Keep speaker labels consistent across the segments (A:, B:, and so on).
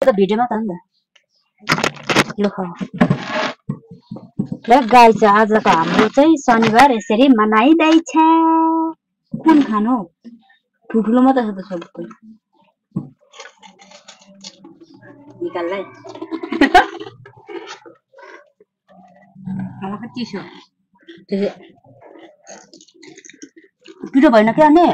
A: त भिडियोमा त नि त लु खाऊ ल गाइस आजको हाम्रो चाहिँ शनिबार यसरी मनाइदैछ कुन खानु ठुलो मात्र छ त सब निकाल्दै अब कति छ त्यो पिरो भएन के अनि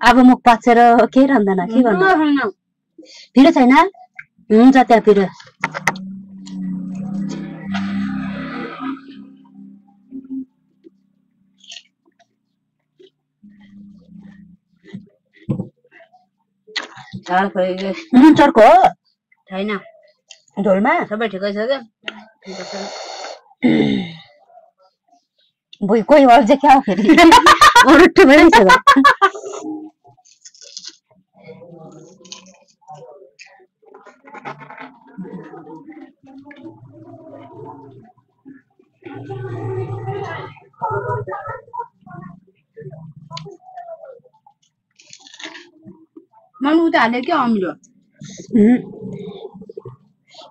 A: अब मुख पाछेर के रहँदैन के गर्नु पिरो छैन हुन्छ त्यहाँ पिरो झाल खोइ नुन चर्को हो छैन झोलमा सबै ठिकै छ क्या भुइ कोही भयो चाहिँ क्या हो फेरि रुट्टो भइरहेछ त
B: मनु उता हाले के अमिलो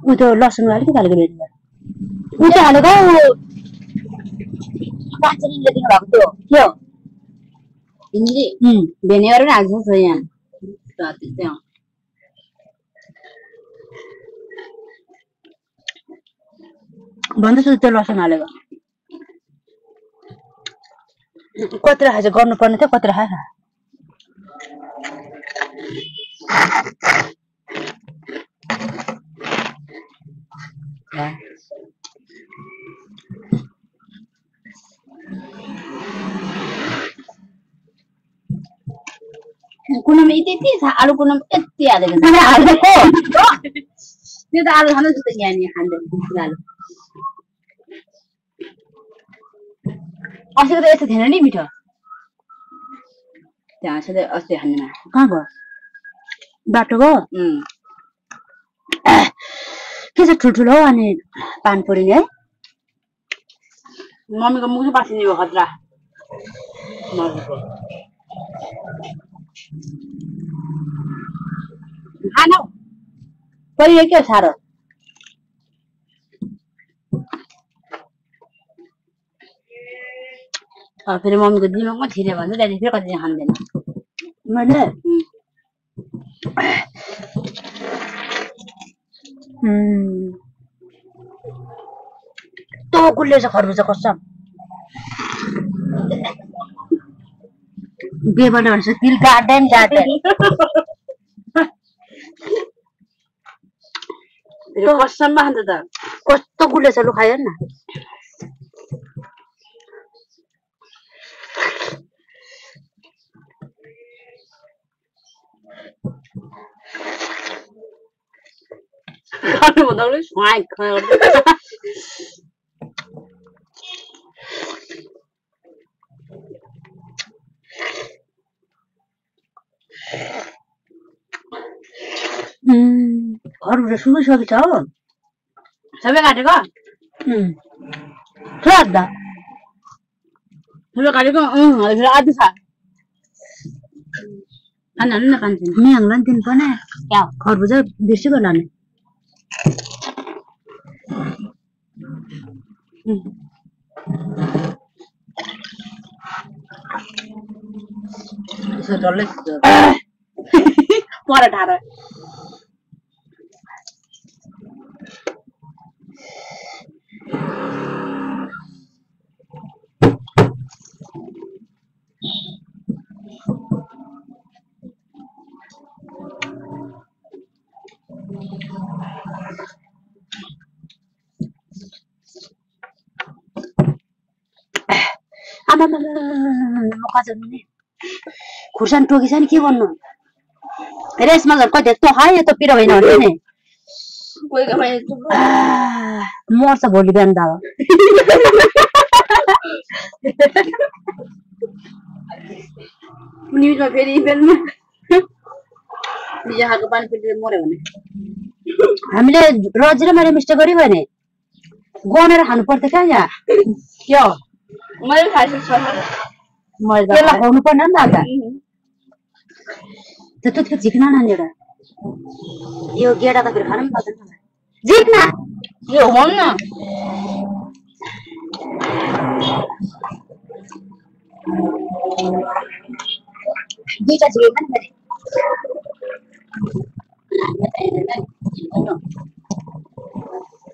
A: उ त्यो लसुन अलिकति हालेको बेच्नु उ चाहिँ हालेको कान्छरीले दिनु भएको त्यो के हो
B: हिन्दी भेनेगर पनि हाल्छ छ यहाँ त्यहाँ
A: भन्दैछु त्यो लसुन हालेको कति राखेछ गर्नुपर्ने थियो कति राखेछ
B: कुनामा यति छ आलु कुनामा यति हालेको छ
A: हालेको
B: त्यो त आलु खानु जस्तो यहाँ नि खाँदैन आलु
A: अस्तिको त यस्तो थिएन नि मिठो
B: त्यहाँ सधैँ अस्ति खानेमा
A: कहाँ गयो बाटोको के छ ठुल्ठुलो अनि पानपुरी है
B: मम्मीको मुख चाहिँ पासिने भयो खतरा मर्को खानु
A: परियो के साह्रो
B: फेरि मम्मीको दिमागमा छिर्यो भने त्यहाँदेखि फेरि कति खाँदैन
A: मैले तो गुल्ले छ खरबुजा कसम बेबाट भन्छ तिल गार्डन
B: कसममा खान्छ त
A: कस्तो गुल्ले छ लु खायो न
B: खानु भन्दा पनि स्वाग
A: खरबुजा सुकिसकेको छ हो
B: सबै काटेको
A: ठुलो
B: सबै काटेको आधी छ खानु हाल्नु न कान्छ
A: म्याङलाई दिनु पर्ने क्या खरबुजा बिर्सिगयो लाने
B: यसो डल्लै पराठा र
A: आमा मका जन्ने खुर्सानी टोकिछ नि के भन्नु रेसमा घर कति यस्तो खायो त पिरो होइन भने नि मर्छ भोलि बिहान त
B: न्युजमा फेरि बेलमा बिहाको पानी पिटेर मर्यो भने
A: हामीले रजी र मैले मिस्टेक गर्यो भने गनेर खानु पर्थ्यो क्या यहाँ
B: के हो मैले खाइसकेको
A: मैदा त्यसलाई खुवाउनु पर्ने नि त अन्त त्यो झिक्न न नि एउटा यो गेडा त फेरि खानु पनि पर्दैन झिक्न
B: यो हो न
A: दुईटा झिकेको नि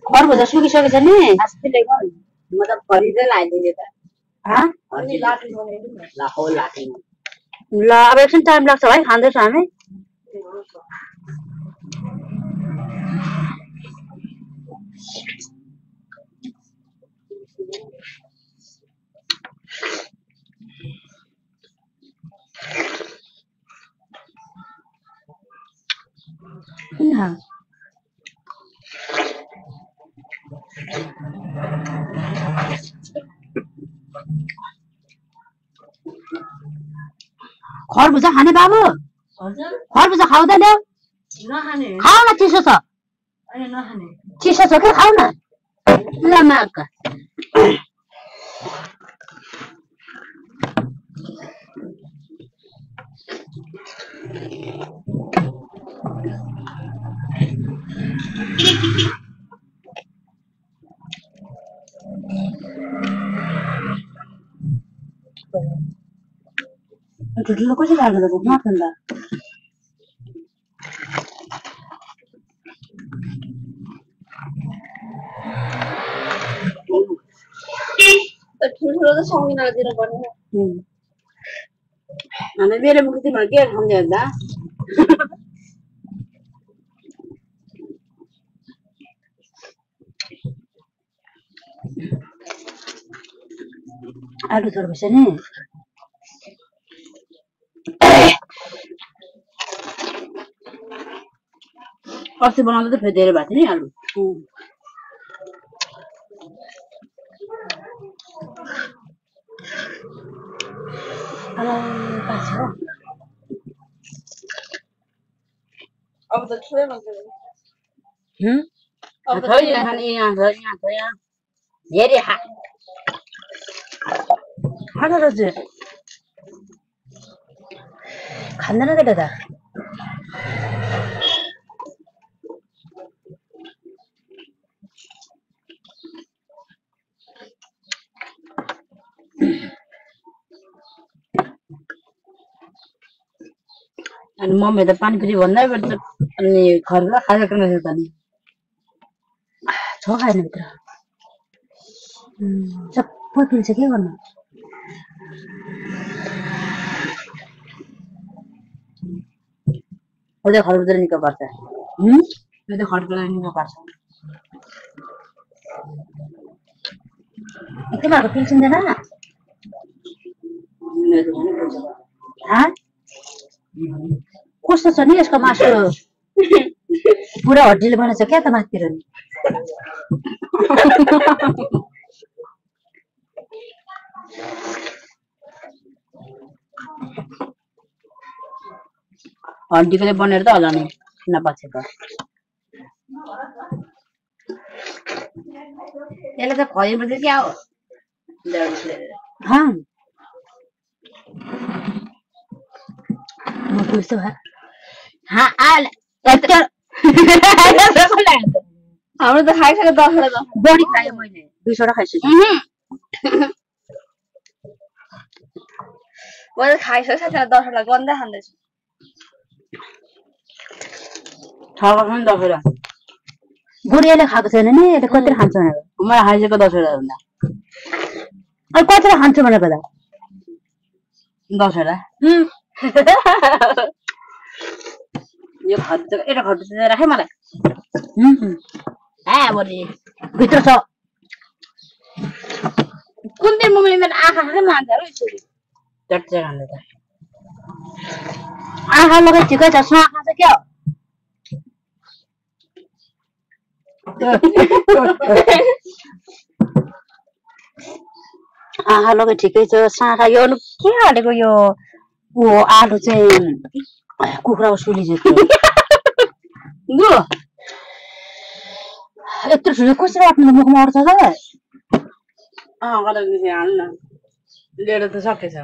A: खरबुजा सुकिसकेछ नि
B: अस्तिले मतलब खरिदै लाइदिने त
A: ल अब एकछिन टाइम लाग्छ भाइ खाँदैछ हामी खरबुजा खाने बाबु खरबुजा खाउँदैन खाऊ न चिसो छ चिसो छ कि खाऊ न ल माग ठुलो कसरी लाग्छ त माथि
B: त ठुलो त सौमिन दिनु पर्ने अनि मेरो मुख तिम्रो के खाउँदै होला
A: आलु थोर भएछ नि
B: अस्ति बनाउँदा त फेरि धेरै भएको थियो नि आलु अब त ठुलै मान्छे अब त
A: यहाँ धेरै खाना दाजु खाँदैन केटा त
B: अनि मम्मी त पानी पुरी भन्दै पर्छ अनि खर्का खाजा गर्न त नि
A: छ खाएन भित्र सबै पिल्छ के गर्नु
B: अझै खर्का निको पर्छ त्यो त खर्का निको पर्छ
A: तिमीहरूको पिल्सिँदैन कस्तो छ नि यसको मासु पुरा हड्डीले बनेछ क्या त माथितिर नि
B: हड्डीले बनेर त होला नि नपचेको यसले त खुवाइन्छ क्या हो हाम्रो त खाइसक्यो 10
A: बढी खाएँ मैले 2 वटा खाइसकेँ
B: मैले खाइसक्यो साथीलाई 10 वटा गन्दा खाँदैछु खाएको छ नि 10 वटा
A: गुडियाले खाएको छैन नि यसले कति खान्छ भनेर
B: मलाई खाइसक्यो 10 वटा भन्दा
A: अनि कति खान्छु भनेको त
B: 10 वटा यो खर्च एउटा खर्च राखे मलाई बोली
A: भित्र छ
B: कुन दिन मम्मीले मेरो आँखा खाँदै मान्छ र यसरी चट्चे खाँदै त
A: आँखा लगाइ ठिकै छ आँखा चाहिँ क्या आँखा लगाइ ठिकै छ साँखा यो के हालेको यो आलु चाहिँ कुखुराको सुली जस्तो यत्रो ठुलो कसरी आफ्नो मुखमा अट्छ त
B: हाल्नु लिएर त सकेछ